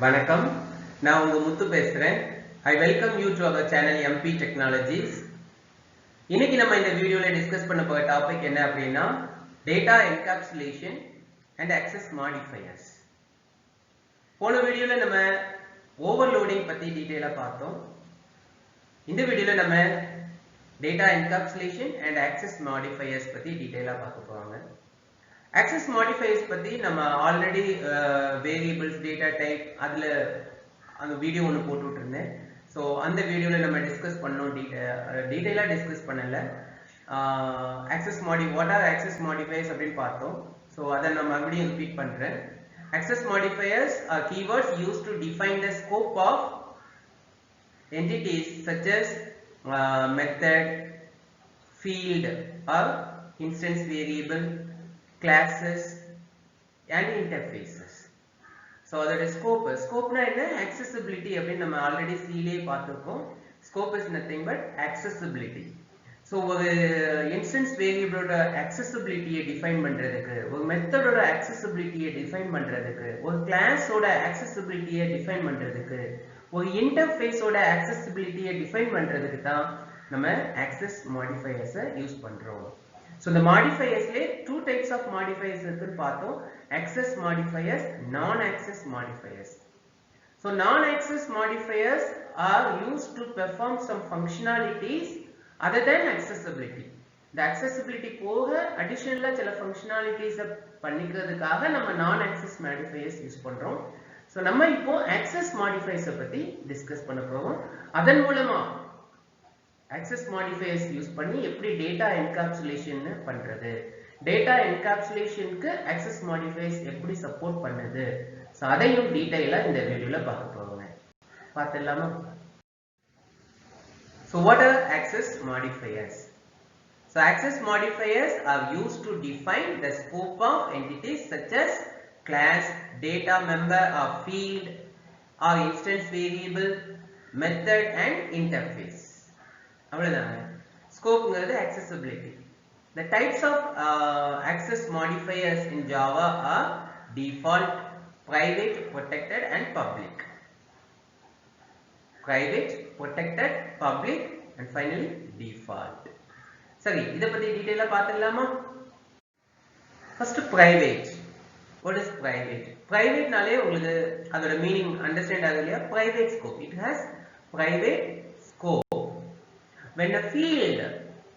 வணக்கம், நான் உங்க முத்து பேசுறேன். I welcome you to our channel MP Technologies. இன்னைக்கு நம்ம இந்த வீடியோல டிஸ்கஸ் பண்ண போற டாபிக் என்ன அப்படின்னா data encapsulation and access modifiers. போன வீடியோல நம்ம overloading பத்தி டீடைலா பார்த்தோம். இந்த வீடியோல நம்ம data encapsulation and access modifiers பத்தி டீடைலா பார்க்க போறோம். Access modifiers பத்தி நம்ம ஆல்ரெடி variables data type அதுல அந்த வீடியோ ஒன்னு போட்டு விட்டுருந்தேன். சோ அந்த வீடியோல நம்ம டிஸ்கஸ் பண்ணோம், டீடைலா டிஸ்கஸ் பண்ணல. what are access modifiers அப்படினு பார்த்தோம். சோ அத நான் மறுபடியும் ரிப்பீட் பண்றேன். Access modifiers are keywords used to define the scope of entities such as method, field or instance variable, classes and interfaces. So that is scope. Scope na enna accessibility அப்படினு நம்ம already சீலே பார்த்திருக்கோம். Scope is nothing but accessibility. So ஒரு instance variable ஓட accessibility define பண்றதுக்கு, ஒரு method ஓட accessibility define பண்றதுக்கு, ஒரு class ஓட accessibility define பண்றதுக்கு, ஒரு interface ஓட accessibility define பண்றதுக்கு தான் நம்ம access modifiers யூஸ் பண்றோம். So the modifiers le two types of modifiers irukku paathom, access modifiers, non-access modifiers. So non-access modifiers are used to perform some functionalities other than accessibility. The accessibility poga additional சில functionalities பண்ணிக்கிறதுக்காக நம்ம non-access modifiers use பண்றோம். So நம்ம இப்போ access modifiers பத்தி discuss பண்ண போறோம். அதன் மூலமா access modifiers யூஸ் பண்ணி எப்படி data encapsulation பண்றது, data encapsulation க்கு access modifiers எப்படி சப்போர்ட் பண்ணுது, சோ அதையும் டீடைலா இந்த வீடியோல பார்க்க போறோம். பார்த்தலாமா? So what are access modifiers? So access modifiers are used to define the scope of entities such as class, data member or field or instance variable, method and interface. அவ்வளவுதாங்க. ஸ்கோப்ங்கிறது accessibility. The types of access modifiers in Java are default, private, protected and public. Private, protected, public and finally default. சரி, இத பத்தி டீடைலா பார்த்தலாமா? First private. What is private? Private நாலே உங்களுக்கு அதோட meaning understand ஆகலையா? Private scope. It has private scope. When a field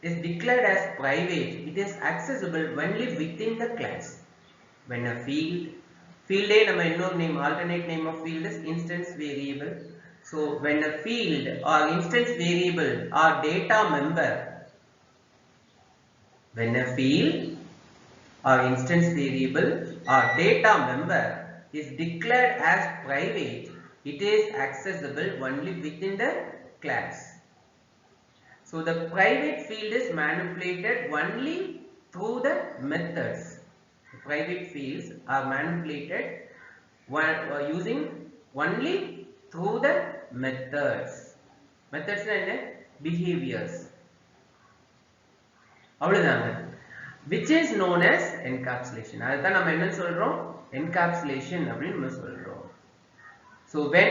is declared as private, it is accessible only within the class. When a field a நம்ம இன்னொரு name, alternate name of field is instance variable. So when a field or instance variable or data member, when a field or instance variable or data member is declared as private, it is accessible only within the class. So the private field is manipulated only through the methods. The private fields are manipulated using only through the methods. Methods na enna? Behaviors. அவ்வளவுதாங்க. Which is known as encapsulation. அதுதான் நம்ம என்ன சொல்றோம்? Encapsulation அப்படின்னு நம்ம சொல்றோம். So when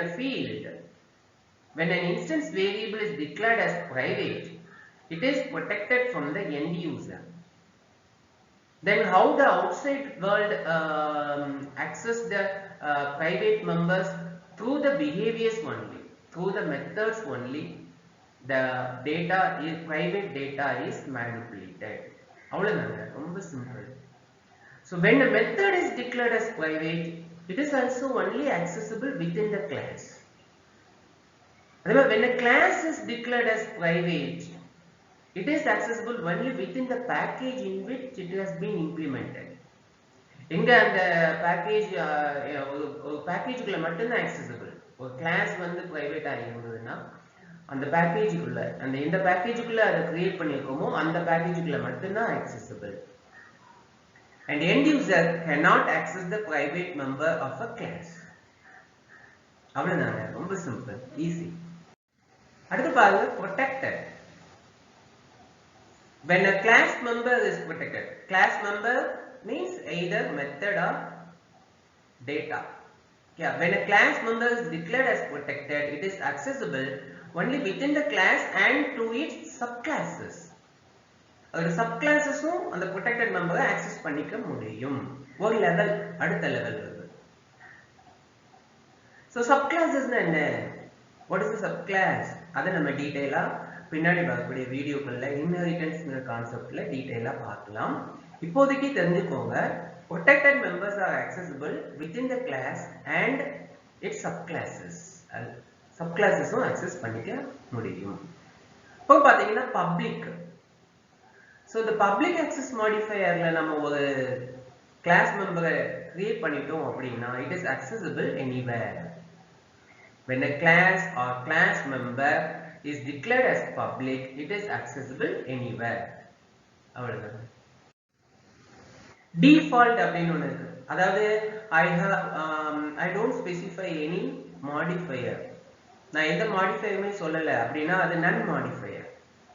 a field, when an instance variable is declared as private, it is protected from the end user. Then how the outside world access the private members? Through the behaviors only, through the methods only, the private data is manipulated. அவ்வளவுதாங்க, ரொம்ப simple. So when a method is declared as private, it is also only accessible within the class. When a class is declared as private, it is accessible only within the package in which it has been implemented. எங்க அந்த package ஒரு பேக்கேஜுக்குள்ள மட்டும்தான் accessible. ஒரு class வந்து பிரைவேட்டா இருந்ததுன்னா அந்த பேக்கேஜுக்குள்ள, அந்த எந்த பேக்கேஜுக்குள்ள அதை கிரியேட் பண்ணிருக்கோமோ அந்த பேக்கேஜுக்குள்ள மட்டும்தான் accessible. And end user cannot access the private member of a class. அவ்வளவுதாங்க, ரொம்ப சிம்பிள், ஈஸி. அடுத்து பாருங்க, protected. When a class member is protected, class member means either method or data. Yeah, when a class member is declared as protected, it is accessible only within the class and to its subclasses. ஒரு சப்கிளாஸஸும் அந்த protected member access பண்ணிக்க முடியும். ஒரு level அடுத்த level வருது. So subclassesனா என்ன? What is the subclass? அதை நம்ம டீடைலா பின்னாடி பார்க்கக்கூடிய வீடியோக்கள்ல இன்ஹெரிட்டன்ஸ்ங்கிற கான்செப்ட்ல டீடைலா பார்க்கலாம். இப்போதைக்கு தெரிஞ்சுக்கோங்க, protected members are accessible within the class and its subclasses. Subclassesum access பண்ணிக்க முடியும். இப்போ பாத்தீங்கன்னா public. So the public access modifierல நம்ம ஒரு class member create பண்ணிட்டோம் அப்படின்னா it is accessible anywhere. When a class or class member is declared as public, it is accessible anywhere. அவ்வளவுதான். Default அப்படின்னு ஒன்று இருக்கு. அதாவது I don't specify any modifier. நான் எந்த மாடிஃபையருமே சொல்லல அப்படின்னா அது none modifier.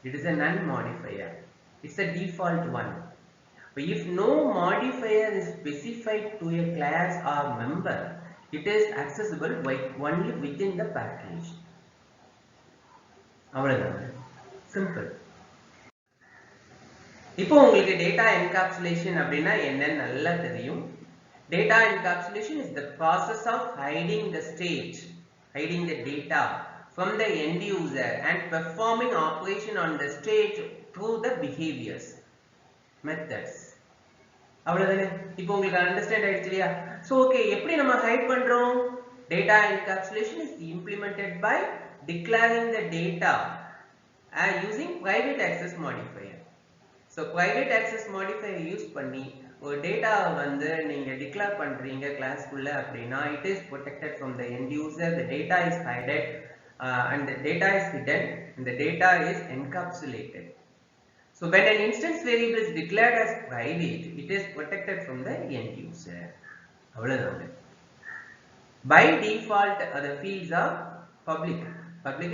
It is a none modifier. It's a default one. But if no modifier is specified to a class or member, it is accessible only within the package. அவ்வளவுதான். Simple. இப்போ உங்களுக்கு data encapsulation அப்படின்னா என்னன்னு நல்லா தெரியும். Data encapsulation is the process of hiding the state, hiding the data from the end user and performing operation on the state through the behaviors, methods. அவ்வளவுதானே? இப்போ உங்களுக்கு அண்டர்ஸ்டாண்ட் ஆயிடுச்சு இல்லையா? So okay, எப்படி நம்ம ஹைட் பண்றோம்? Data encapsulation is implemented by declaring the data using private access modifier. So private access modifier use பண்ணி ஒரு டேட்டா வந்து நீங்க டிக்ளேர் பண்றீங்க கிளாஸ்க்குள்ள அப்படின்னா it is protected from the end user, the data is hidden and the data is hidden and the data is encapsulated. So when an instance variable is declared as private, it is protected from the end user. அவ்வளவுதான். By default the fields are public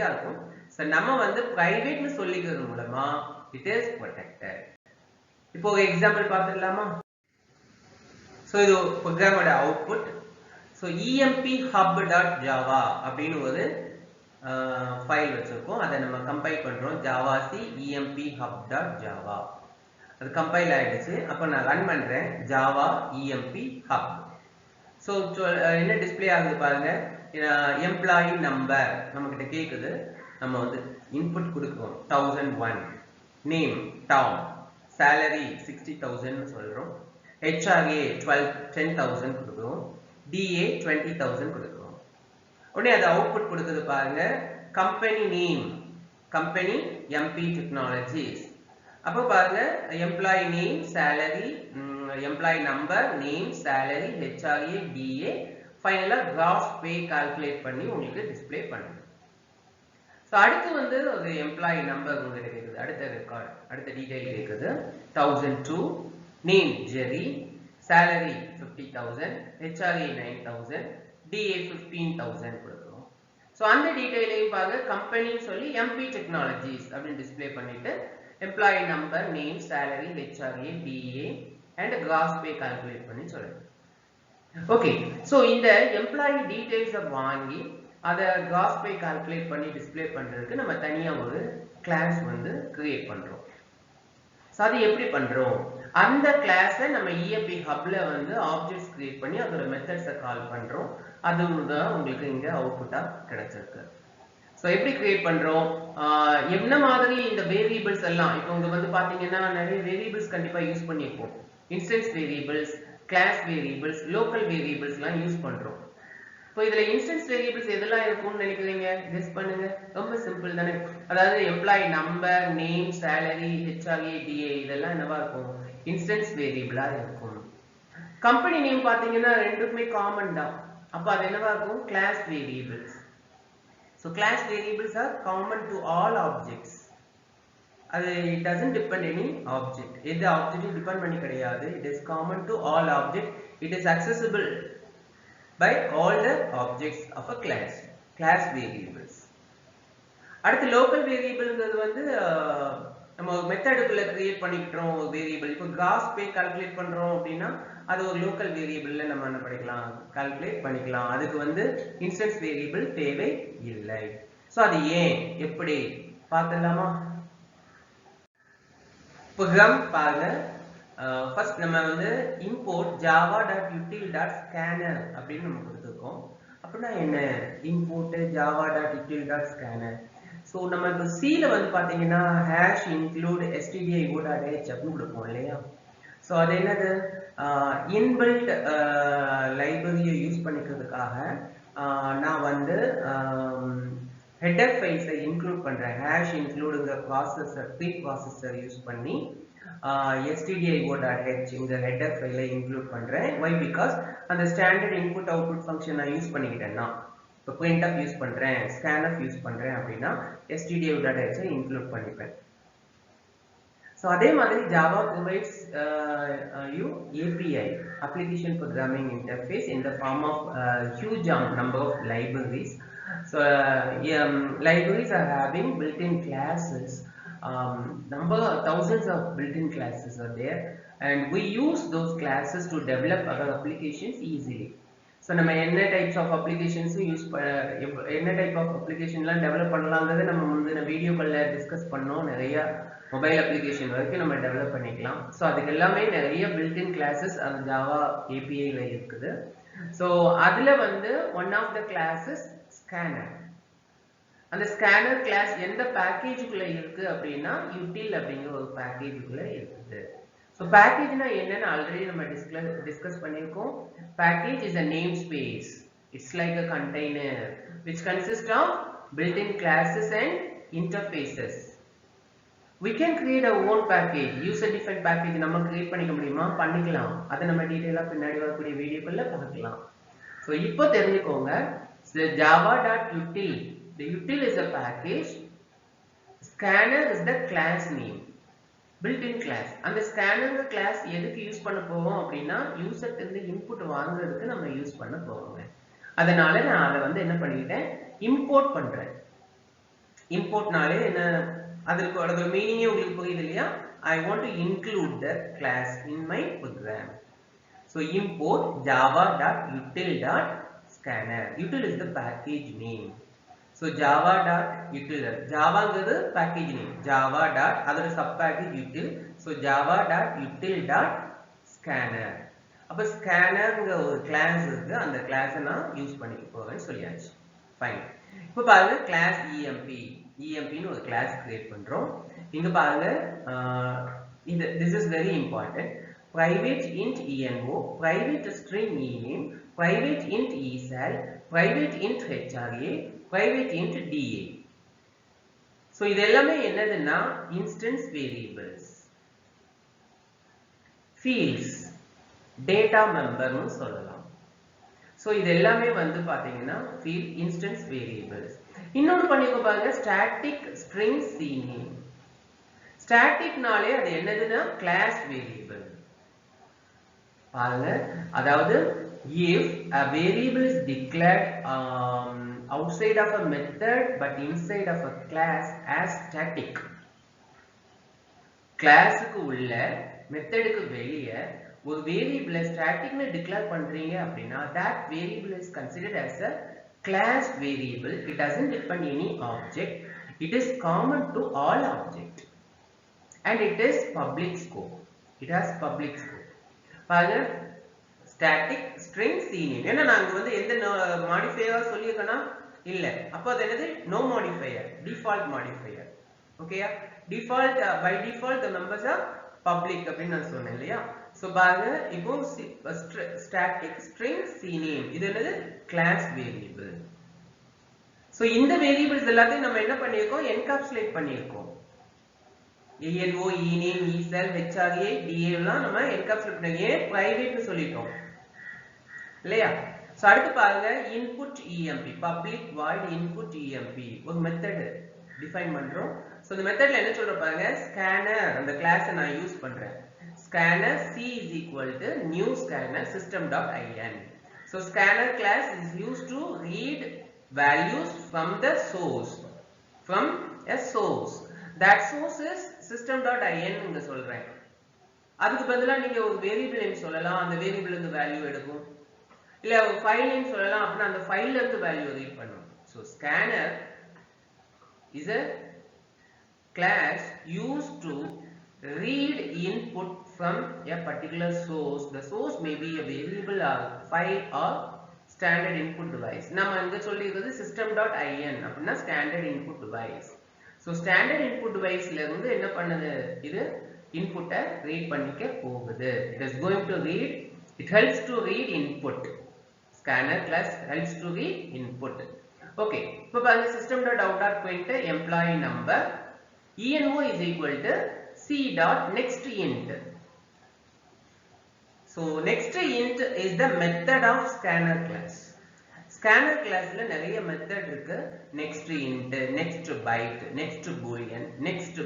இருக்கும். So நம்ம வந்து private னு சொல்லிக்கிறது மூலமா it is protected. இப்போ ஒரு example பார்த்துடலாமா? So இது ப்ரோக்ராமோட அவுட்புட். So emphub.java அப்படின்னு ஒரு ஃபைல் வச்சிருக்கோம். அதை நம்ம கம்பைல் பண்றோம். javac emphub.java. அது கம்பைல் ஆயிடுச்சு. அப்போ நான் ரன் பண்றேன் java emphub. So என்ன டிஸ்ப்ளே ஆகுது பாருங்க. எம்ப்ளாயி நம்பர் நம்மகிட்ட கேக்குது. நம்ம வந்து இன்புட் கொடுக்கிறோம் 1001, நேம் டவுன், salary 60,000 னு சொல்றோம், HRA 10,000 கொடுக்கிறோம், DA 20,000 கொடுக்கிறோம். உடனே அது அவுட்புட் கொடுக்குது பாருங்க. Company name, company MP technologies. அப்போ பாருங்க employee name, salary, employee number, name, salary, HRA, DA, ஃபைனலா gross pay கால்குலேட் பண்ணி உங்களுக்கு டிஸ்ப்ளே பண்ணுது. So அடுத்து வந்து ஒரு எம்ப்ளாயி நம்பர் உங்களுக்கு கேக்குது. அடுத்த ரெக்கார்ட், அடுத்த டீடைல் கேக்குது. 1002, நேம் ஜெரி, salary 50,000, HRA 9,000, DA 15,000 கொடுக்கிறோம். So அந்த டீடைலையும் பாருங்க கம்பெனி சொல்லி MP டெக்னாலஜிஸ் அப்படி டிஸ்ப்ளே பண்ணிட்டு employee number, name, salary, HRA, DA and gross pay calculate பண்ணி சொல்லுங்க. ஓகே, சோ இந்த எம்ப்ளாயி டீடைல்ஸ் வாங்கி அதை gross pay கால்குலேட் பண்ணி டிஸ்ப்ளே பண்றதுக்கு நம்ம தனியா ஒரு கிளாஸ் வந்து கிரியேட் பண்றோம். சோ அது எப்படி பண்றோம்? அந்த கிளாஸை நம்ம EMP ஹப்ல வந்து ஆப்ஜெக்ட்ஸ் கிரியேட் பண்ணி அதோட மெத்தட்ஸை கால் பண்றோம். அதுதான் உங்களுக்கு இங்க அவுட்புட்டா கிடைச்சிருக்கு. சோ எப்படி கிரியேட் பண்றோம்? என்ன மாதிரி இந்த வேரியபிள்ஸ் எல்லாம் இப்போ இங்க வந்து பாத்தீங்கன்னா நிறைய வேரியபிள்ஸ் கண்டிப்பா யூஸ் பண்ணிருப்போம். Instance variables, class variables, local variables எல்லாம் யூஸ் பண்றோம். இப்போ இதுல இன்ஸ்டன்ஸ் வேரியபிள்ஸ் எதெல்லாம் இருக்கும்னு நினைக்கிறீங்க? கெஸ் பண்ணுங்க. ரொம்ப சிம்பிள் தானே. அதாவது employee number, name, salary, HRA, DA இதெல்லாம் என்னவா இருக்கும்? இன்ஸ்டன்ஸ் வேரியபிளா இருக்கும். கம்பெனி நேம் பாத்தீங்கன்னா ரெண்டுக்குமே காமன் தான். அப்ப அது என்னவா இருக்கும்? Class variables. So class variables are common to all objects. It doesn't depend any object. எந்த ஆப்ஜெக்ட்டும் டிபெண்ட் பண்ணி கிடையாது. It is common to all objects. It is accessible by all the objects of a class. Class variables. அடுத்து local variableங்கிறது வந்து நம்ம மெத்தடுக்குள்ள create பண்ணிக்கிறோம் ஒரு variable. இப்போ gross pay calculate பண்றோம் அப்படின்னா அது ஒரு லோக்கல் வேரியபிள்ல நம்ம என்ன பண்ணிக்கலாம், கால்குலேட் பண்ணிக்கலாம். அதுக்கு வந்து இன்ஸ்டன்ஸ் வேரியபிள் தேவை இல்லை. சோ அது ஏன் எப்படி பார்க்கலாமா? ப்ரோக்ராம் பாருங்க. ஃபர்ஸ்ட் நம்ம வந்து import java.util.scanner அப்படின்னு நம்ம கொடுத்துருக்கோம். அப்படின்னா என்ன import java.util.scanner? ஸோ நம்ம இப்போ C-ல வந்து பார்த்தீங்கன்னா #include stdio.h அப்படின்னு கொடுப்போம் இல்லையா? ஸோ அது என்னது, இன்பில்ட் லைப்ரரியை யூஸ் பண்ணிக்கிறதுக்காக நான் வந்து ஹெடர் ஃபைல்ஸை இன்க்ளூட் பண்ணுறேன். #includeங்கிற ப்ராசஸர் ப்ரீ ப்ராசஸர் யூஸ் பண்ணி stdio.h இந்த ஹெடர் ஃபைலை இன்க்ளூட் பண்ணுறேன். வை பிகாஸ் அந்த ஸ்டாண்டர்ட் இன்புட் அவுட்புட் ஃபங்க்ஷன் நான் யூஸ் பண்ணிக்கிட்டேன்னா, இப்போ printf யூஸ் பண்ணுறேன், scanf யூஸ் பண்ணுறேன் அப்படின்னா stdio.h இன்க்ளூட் பண்ணிப்பேன். So அதே மாதிரி Java provides you API, application programming interface, in the form of huge number of libraries. So libraries are having built-in classes. Thousands of built-in classes are there, and we use those classes to develop our applications easily. So நம்ம என்ன types of applications use என்ன type of அப்ளிகேஷன்லாம் develop பண்ணலாங்கிறத நம்ம முந்தின வீடியோக்கள்ல discuss பண்ணோம். நிறைய mobile application வரைக்கும் நம்ம develop பண்ணிக்கலாம். ஸோ அதுக்கு எல்லாமே நிறைய பில்ட்-இன் கிளாஸஸ் அந்த ஜாவா ஏபிஐல இருக்குது. ஸோ அதுல வந்து one of the classes scanner. அந்த ஸ்கேனர் கிளாஸ் எந்த பேக்கேஜுக்குள்ள இருக்கு அப்படின்னா யூட்டில் அப்படிங்கிற ஒரு பேக்கேஜுக்குள்ள இருக்குது. So package na enna already நம்ம discuss பண்ணிருக்கோம். Package is a namespace. It's like a container which consists of built-in classes and interfaces. We can create our own package, user defined package நம்ம கிரியேட் பண்ணிக்க முடியுமா? பண்ணிக்கலாம். அதை நம்ம டீடைலா பின்னாடி வரக்கூடிய வீடியோக்குள்ள பார்க்கலாம். So இப்போ தெரிஞ்சுக்கோங்க, the java.util, the util is a package, scanner is the class name, built-in class. அந்த ஸ்கேனர் கிளாஸ் எதுக்கு யூஸ் பண்ண போவோம் அப்படின்னா யூசர் இருந்து இன்புட் வாங்குறதுக்கு நம்ம யூஸ் பண்ண போவோங்க. அதனால நான் அதை வந்து என்ன பண்ணிட்டேன், இம்போர்ட் பண்றேன். இம்போர்ட்னாலே என்ன, அதோட மீனிங்கே உங்களுக்கு புரியுது இல்லையா? I want to include the class in my program. So import java.util.scanner. Util is the package name. So java.util, javaங்கிறது package name, java. அதோட sub package util. So java.util.scanner. அப்ப scannerங்கிற ஒரு கிளாஸ் இருக்கு, அந்த கிளாஸை நான் யூஸ் பண்ணிக்க போறேன்னு சொல்லியாச்சு. ஃபைன். இப்போ பாருங்க கிளாஸ் EMPன்னு ஒரு கிளாஸ் கிரியேட் பண்றோம். இங்க பாருங்க this is very important. Private int envo, private string ename, private int esal, private int hra, private int da. So இது எல்லாமே என்னதுன்னா instance variables, fields, data member னு சொல்லலாம். So இது எல்லாமே வந்து பாத்தீங்கன்னா field instance variables. இன்னொரு பண்ணிக்கோ பாருங்க, static string cname. static நாலே அது என்னதுன்னா class variable. பாருங்க, அதாவது if a variable is declared outside of a method but inside of a class as static, கிளாஸுக்கு உள்ள மெத்தடுக்கு வெளியே ஒரு வேரியபிளை ஸ்டாட்டிக்னு டிக்ளேர் பண்றீங்க அப்படின்னா that variable is considered as a class variable. It doesn't depend any object. It is common to all objects and it is public scope. It has public scope. பாருங்க, static string cname. ஏன்னா நாங்க வந்து எந்த modifier சொல்லியிருக்கோம்னா இல்ல, அப்போ அது என்னது, no modifier, default modifier. ஓகேயா? default by default the members are public அப்படின்னு நான் சொன்னேன் இல்லையா? சோ பாருங்க, இப்போ static string cname இது என்னது, class variable. சோ இந்த வேரியபிள்ஸ் எல்லாத்தையும் நம்ம என்ன பண்ணியிருக்கோம், என்கேப்சுலேட் பண்ணியிருக்கோம். envo, ename, esal, hra, da எல்லாம் நம்ம என்கேப்சுலேட் பண்ணி பிரைவேட்னு சொல்லிட்டோம் இல்லையா? சோ அடுத்து பாருங்க, input emp, public void input emp ஒரு மெத்தட் டிஃபைன் பண்றோம். சோ இந்த மெத்தட்ல என்ன சொல்றோம் பாருங்க, scanner அந்த கிளாஸை நான் யூஸ் பண்றேன். scanner c is equal to new scanner system.in. so scanner class is used to read values from the source, that source is system.in ங்க சொல்றேன். அதுக்கு பதிலா நீங்க ஒரு வேரியபிள் நேம் சொல்லலாம், அந்த வேரியபிள் இருந்து வேல்யூ எடுக்கும். இல்ல ஒரு ஃபைல் நேம் சொல்லலாம், அப்படின்னா அந்த ஃபைல்ல இருந்து வேல்யூ ரீட் பண்ணும். So scanner is a class used to read input from a particular source. The source may be a variable or file or standard input device. நம்ம இங்க சொல்லியிருக்கிறது system.in அப்படின்னா standard input device. So standard input deviceல இருந்து என்ன பண்ணுது, இது input read பண்ணிக்க போகுது. It is going to read, it helps to read input. Scanner class helps to read input. Okay, இப்போ பாருங்க system.out.print employee number envo is equal to c.nextInt. So next int is the method of scanner class. Scanner classல நிறைய method இருக்கு. next int, next byte, next boolean, next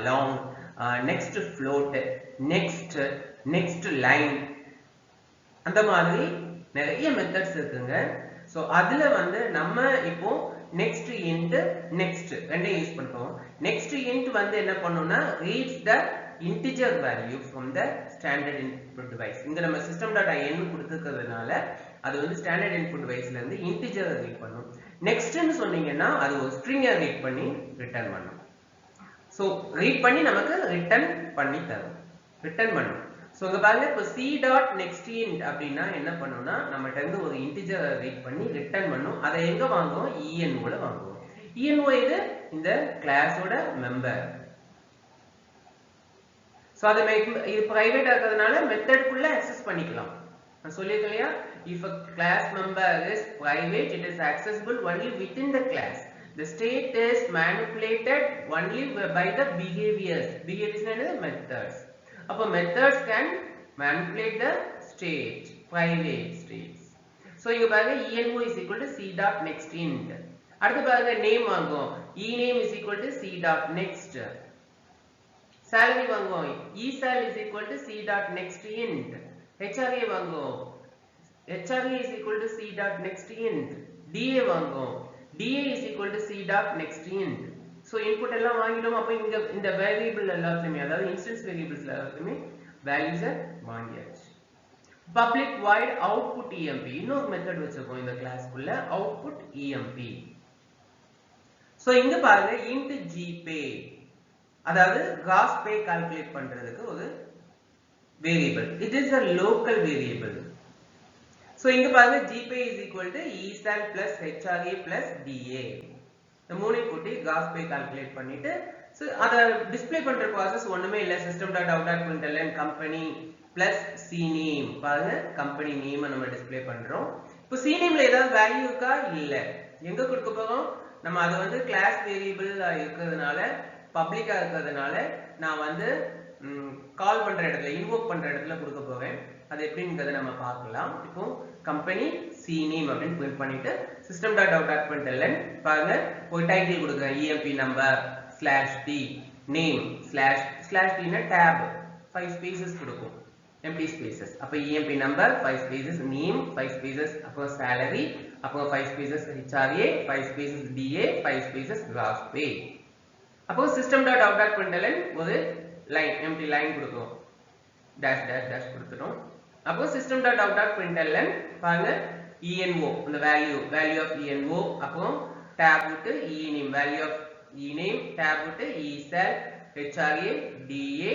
long, next float, next line, அந்த மாதிரி நிறைய methods இருக்குங்க. So அதுல வந்து நம்ம இப்போ next int, next ரெண்டையும் யூஸ் பண்றோம். next int வந்து என்ன பண்ணும்னா reads the integer value from the standard input device. இங்க நம்ம system.in கொடுத்திருக்கிறதுனால அது வந்து standard input deviceல இருந்து integer ரீட் பண்ணும். next ன்னு சொன்னீங்கன்னா அது ஒரு string ரீட் பண்ணி ரிட்டர்ன் பண்ணும். சோ ரீட் பண்ணி நமக்கு ரிட்டர்ன் பண்ணி தரும், ரிட்டர்ன் பண்ணும். சோ இங்க பாருங்க, இப்போ c.nextInt அப்படின்னா என்ன பண்ணும்னா நம்மகிட்ட இருந்து ஒரு இன்டிஜர் ரீட் பண்ணி ரிட்டர்ன் பண்ணும். அதை எங்க வாங்குவோம், envo ல வாங்குவோம். envo இது இந்த கிளாஸோட மெம்பர். சோ அது இது பிரைவேட் ஆகிறதுனால மெத்தட்க்குள்ள அக்சஸ் பண்ணிக்கலாம். நான் சொல்லியிருக்கேன் இல்லையா, if a class member is private, it is accessible only within the class. The state is manipulated only by the behaviors. Behaviors are methods. அப்போ methods can manipulate the state, private states. So இங்க பாருங்க envo is equal to c.nextInt. அடுத்து பாருங்க name வாங்குவோம், ename is equal to c.next. salary வாங்குவோம், esal is equal to c.nextInt. hra வாங்குவோம், hra is equal to c.nextInt. da வாங்குவோம், da is equal to c.nextInt. So input எல்லாம் வாங்கிட்டோம். அப்ப இங்க இந்த வேரியபிள் எல்லாத்துலயுமே, அதாவது இன்ஸ்டன்ஸ் வேரியபிள்ஸ் எல்லாத்துலயுமே வேல்யூஸ் வாங்கியாச்சு. பப்ளிக் வாய்ட் அவுட்புட் emp இன்னொரு மெத்தட் வச்சிருக்கோம் இந்த கிளாஸ்க்குள்ள, அவுட்புட் emp. சோ இங்க பாருங்க int gpay, அதாவது gross pay கால்குலேட் பண்றதுக்கு ஒரு variable. it is a local variable. So இங்க பாருங்க gpay is equal to esal plus hra plus da. இந்த மூணையும் கூட்டி gross pay கால்குலேட் பண்ணிட்டு சோ அத டிஸ்ப்ளே பண்ற process ஒண்ணுமே இல்ல. system.out.println company plus cname. பாருங்க company name நம்ம டிஸ்ப்ளே பண்றோம். இப்போ cnameல ஏதாவது வேல்யூ இருக்கா, இல்ல. எங்க கொடுக்க போறோம், நம்ம அது வந்து கிளாஸ் வேரியபிள் இருக்கிறதுனால, பப்ளிக்கா இருக்கிறதுனால நான் வந்து கால் பண்ற இடத்துல, இன்வோக் பண்ற இடத்துல கொடுக்க போறேன். அது எப்படிங்கறத நம்ம பார்க்கலாம். இப்போ company cname அப்படின்னு பிரிண்ட் பண்ணிட்டு system.out.println பாருங்க ஒரு டைட்டில் கொடுக்கிறேன், emp number /t name /t னா tab 5 spaces கொடுக்கும், empty spaces. அப்ப emp number 5 spaces, name 5 spaces, அப்புறம் salary, அப்புறம் 5 spaces hra, 5 spaces da, 5 spaces gross pay. அப்போ system.out.println ஒரு லைன், empty லைன் கொடுக்கிறோம், dash dash dash கொடுத்துட்டோம். அப்போ system.out.println பாருங்க envo இந்த value of envo, அப்புறம் tab விட்டு ename, value of ename, tab விட்டு esal hra da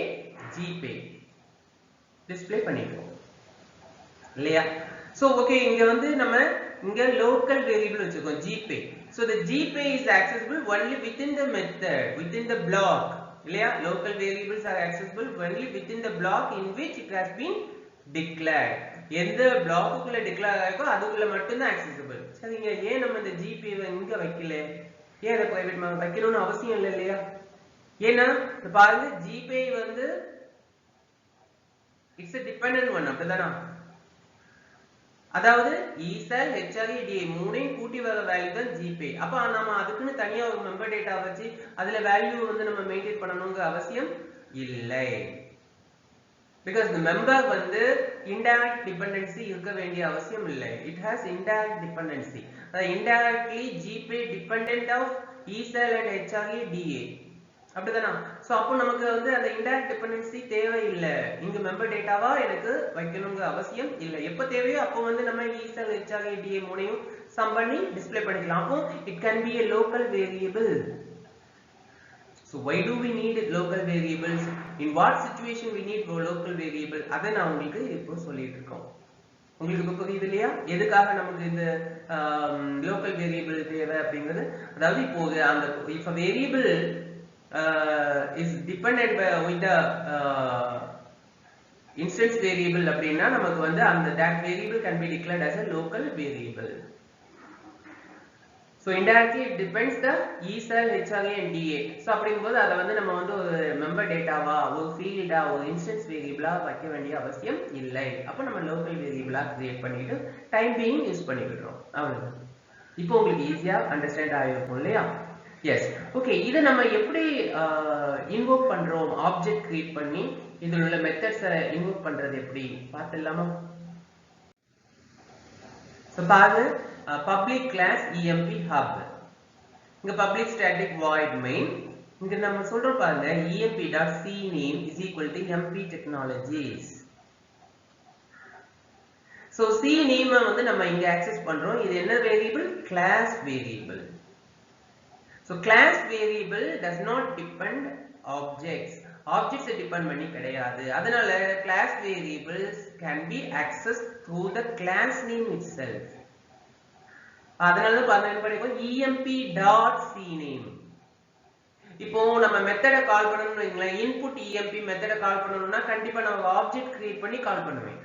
gpay display பண்ணிட்டோம் இல்லையா. சோ ஓகே, இங்க வந்து நம்ம இங்க local variable வச்சிருக்கோம் gpay. So the gpay is accessible only within the method, within the block இல்லையா. local variables are accessible only within the block in which it has been declared. எந்த பிளாக்குக்குள்ள declare ஆயிருக்கோ அதுக்குள்ள மட்டும் தான் accessible. சரிங்க, ஏன் நம்ம இந்த gpay இங்க வைக்கல, ஏன் அதை பிரைவேட் வைக்கணும்னு அவசியம் இல்லை இல்லையா. ஏன்னா பாருங்க gpay வந்து it's a dependent one, அப்படிதானா. அதாவது esal hra da மூணையும் கூட்டி வர வேல்யூ தான் gpay. அப்ப நாம அதுக்குன்னு தனியா ஒரு மெம்பர் டேட்டா வச்சு அதுல வேல்யூ வந்து நம்ம மெயின்டைன் பண்ணணும்ங்கற அவசியம் இல்லை. because the member வந்து indirect dependency இருக்க வேண்டிய அவசியம் இல்லை. it has indirect dependency. indirectly gpay dependent of esal and hra da. அப்படிதானா? சோ அப்போ நமக்கு வந்து அந்த இன்டைரக்ட் டிபெண்டன்சி தேவையில்லை. இங்க மெம்பர் டேட்டாவா எனக்கு வைக்கணுங்கிற அவசியம் இல்லை. எப்ப தேவையோ அப்போ வந்து நம்ம ESL HRA DA மூணையும் சம் பண்ணி டிஸ்ப்ளே பண்ணிக்கலாம். அப்போ it can be a local variable. So why do we need local variables? In what situation we need local variable? அதை நான் உங்களுக்கு இப்போ சொல்லிட்டு இருக்கோம். உங்களுக்கு இப்போ புரியுது இல்லையா? எதுக்காக நமக்கு இந்த லோக்கல் வேரியபிள் தேவை அப்படிங்கிறது? அதாவது இப்போ அந்த if a variable is dependent with the instance variable அப்படின்னா நமக்கு வந்து அந்த that variable can be declared as a local variable. So indirectly it depends the ESL, HRA and DA. So அப்படிங்கும்போது அதை வந்து நம்ம வந்து ஒரு மெம்பர் டேட்டாவா ஒரு ஃபீல்டா ஒரு இன்ஸ்டன்ஸ் வேரியபிளா வைக்க வேண்டிய அவசியம் இல்லை. அப்போ நம்ம லோக்கல் வேரியபிளா கிரியேட் பண்ணிட்டு டைம் பீயிங் யூஸ் பண்ணிக்கிடுறோம். அவ்வளவுதான். இப்போ உங்களுக்கு ஈஸியா அண்டர்ஸ்டாண்ட் ஆகிருக்கும் இல்லையா? எஸ். ஓகே, இதை நம்ம எப்படி இன்வோக் பண்றோம்? ஆப்ஜெக்ட் கிரியேட் பண்ணி இதில் உள்ள மெத்தட்ஸை இன்வோக் பண்றது எப்படி பார்த்துடலாமா? ஸோ பாருங்க, public class emp hub, இங்க public static void main, இங்க நம்ம சொல்றோம் பாருங்க emp.cname is equal to mp technologies. so cname வந்து நம்ம இங்க access பண்றோம். இது என்ன variable? class variable. so class variable does not depend objects. objects depend பண்ணி கிடையாது. அதனால class variables can be accessed through the class name itself. அதனால தான் பாருங்க படிப்போம் emp.cname. இப்போ நம்ம மெத்தட கால் பண்ணனும்னு வைங்களேன், input emp மெத்தட கால் பண்ணனும்னா கண்டிப்பா நம்ம ஆப்ஜெக்ட் கிரியேட் பண்ணி கால் பண்ணுவேன்.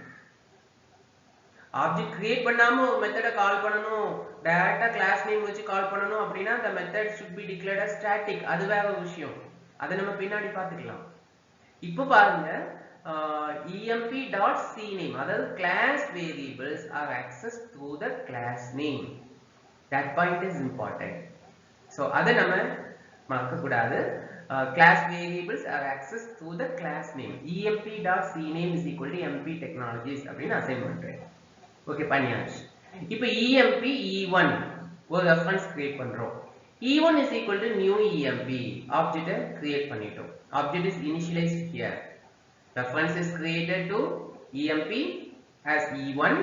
ஆப்ஜெக்ட் கிரியேட் பண்ணாம ஒரு மெத்தட கால் பண்ணனும், டைரக்டா கிளாஸ் நேம் வச்சு கால் பண்ணனும் அப்படினா the method should be declared as static. அது வேற விஷயம். அதை நம்ம பின்னாடி பார்த்துக்கலாம். இப்போ பாருங்க emp.cname, அதாவது class variables are accessed through the class name. That point is important. So அதை நம்ம மறக்க கூடாது. Class variables are accessed through the class name. emp.cname is equal to mp technologies அப்படின்னு அசைன் பண்றேன். ஓகே, பண்ணியாச்சு. இப்போ emp e1 ஒரு reference create பண்றோம். e1 is equal to new emp. ஆப்ஜெக்ட்டை கிரியேட் பண்ணிட்டோம். Object is initialized here. Reference is created to emp as e1.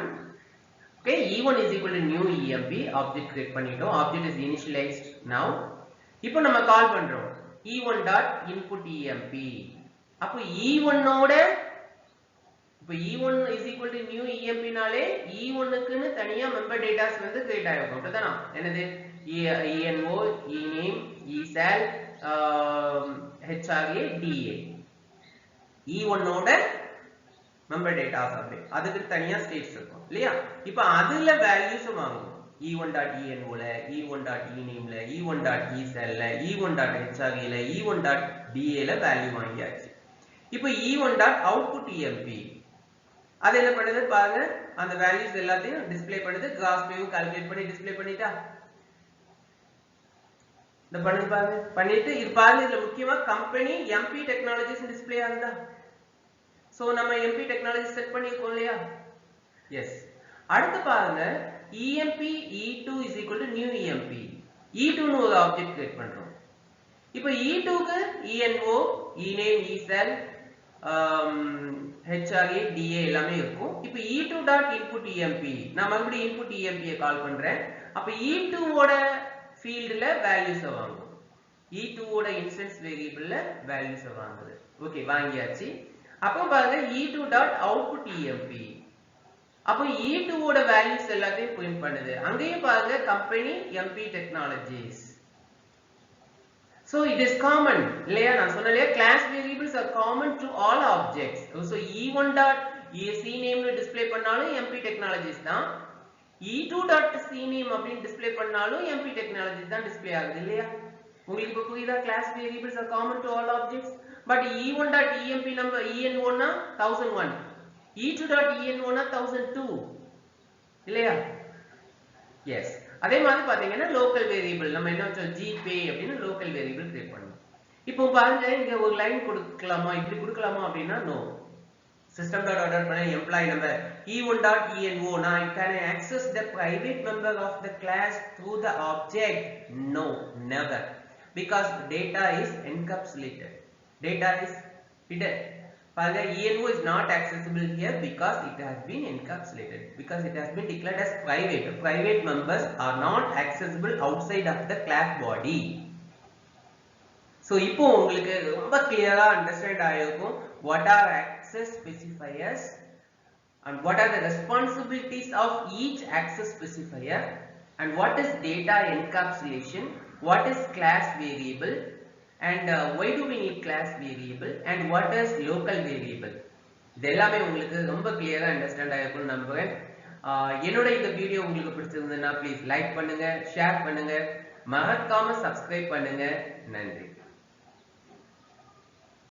Okay, e1 is equal to new emp. Object create பண்ணிட்டோம். Object is initialized now. இப்போ நம்ம கால் பண்றோம் e1.input emp. அப்போ e1 ஓட இப்போ e1 is equal to new emp நாலே e1 க்குன்னு தனியா member datas வந்து கிரியேட் ஆயிருக்கும். அப்படிதானா? என்னது? envo, ename, esal, hra, da. e1 ஓட மெம்பர் டேட்டாஸ் அப்படி அதுக்கு தனியா ஸ்டேட்ஸ் இருக்கும் இல்லையா? இப்போ அதுல வேல்யூஸ் வாங்குவோம். e1.envo ல, e1.ename ல, e1.esal ல, e1.hra ல, e1.da ல வேல்யூ வாங்கியாச்சு. இப்போ e1.output emp அது என்ன பண்ணுது பாருங்க, அந்த வேல்யூஸ் எல்லாத்தையும் டிஸ்ப்ளே பண்ணுது. கிராஸ் வேவும் கால்குலேட் பண்ணி டிஸ்ப்ளே பண்ணிட்டா இந்த பண்ணுது பாருங்க. பண்ணிட்டு இது பாருங்க, இதுல முக்கியமா கம்பெனி mp டெக்னாலஜிஸ் டிஸ்ப்ளே ஆகுதா? சோ நம்ம mp டெக்னாலஜி செட் பண்ணிருக்கோம் இல்லையா? எஸ். அடுத்து பாருங்க emp e2 is equal to new emp. e2 னு ஒரு ஆப்ஜெக்ட் கிரியேட் பண்றோம். இப்போ e2 க்கு envo, ename, esal, hra, da எல்லாமே இருக்கும். இப்போ e2.input emp நான் மறுபடியும் input emp ஐ கால் பண்றேன். அப்ப e2 ஓட ஃபீல்ட்ல வேல்யூஸ் வாங்குவோம். e2 ஓட இன்ஸ்டன்ஸ் வேரியபிள்ல வேல்யூஸ் வாங்குது. ஓகே, வாங்கியாச்சு. அப்போ பாருங்க e2.output emp. அப்போ e2 ஓட வேல்யூஸ் எல்லாத்தையும் பிரிண்ட் பண்ணுது. அங்கேயும் பாருங்க company mp technologies. So it is common இல்லையா? நான் சொன்னலையா class variables are common to all objects. So e1.cname ல டிஸ்ப்ளே பண்ணாலும் mp டெக்னாலஜிஸ் தான், e2.cname அப்படின்னு டிஸ்ப்ளே பண்ணாலும் mp டெக்னாலஜிஸ் தான் டிஸ்ப்ளே ஆகுது இல்லையா? உங்களுக்கு இப்போ புரியுதா? class variables are common to all objects. But e1.emp number envo னா 1001, e2.envo னா 1002 இல்லையா? எஸ். அதே மாதிரி பாத்தீங்கன்னா லோக்கல் வேரியபிள் நம்ம என்ன வச்சோம்? gpay அப்படின்னு லோக்கல் வேரியபிள் கிரியேட் பண்ணோம். இப்போ பாருங்க, இங்க ஒரு லைன் கொடுக்கலாமா, இப்படி கொடுக்கலாமா அப்படின்னா நோ. system.order பண்ண எம்ப்ளாயி நம்பர் e1.envo நான் can I access the private member of the class through the object? No, never. because data is encapsulated. Data is hidden. ENO is not accessible here because it has been encapsulated, because it has been declared as private. Private members are not accessible outside of the class body. So இப்போ உங்களுக்கு ரொம்ப clear-ஆ understand ஆயிருக்கும் what are access specifiers and what are the responsibilities of each access specifier, and what is data encapsulation, what is class variable, and why do we need class variable, and what is local variable. இது எல்லாமே உங்களுக்கு ரொம்ப clear-ஆ understand ஆயிருக்கும்னு நம்புறேன். என்னோட இந்த video உங்களுக்கு பிடிச்சிருந்ததுன்னா please like பண்ணுங்க, ஷேர் பண்ணுங்க, மறக்காம subscribe பண்ணுங்க. நன்றி.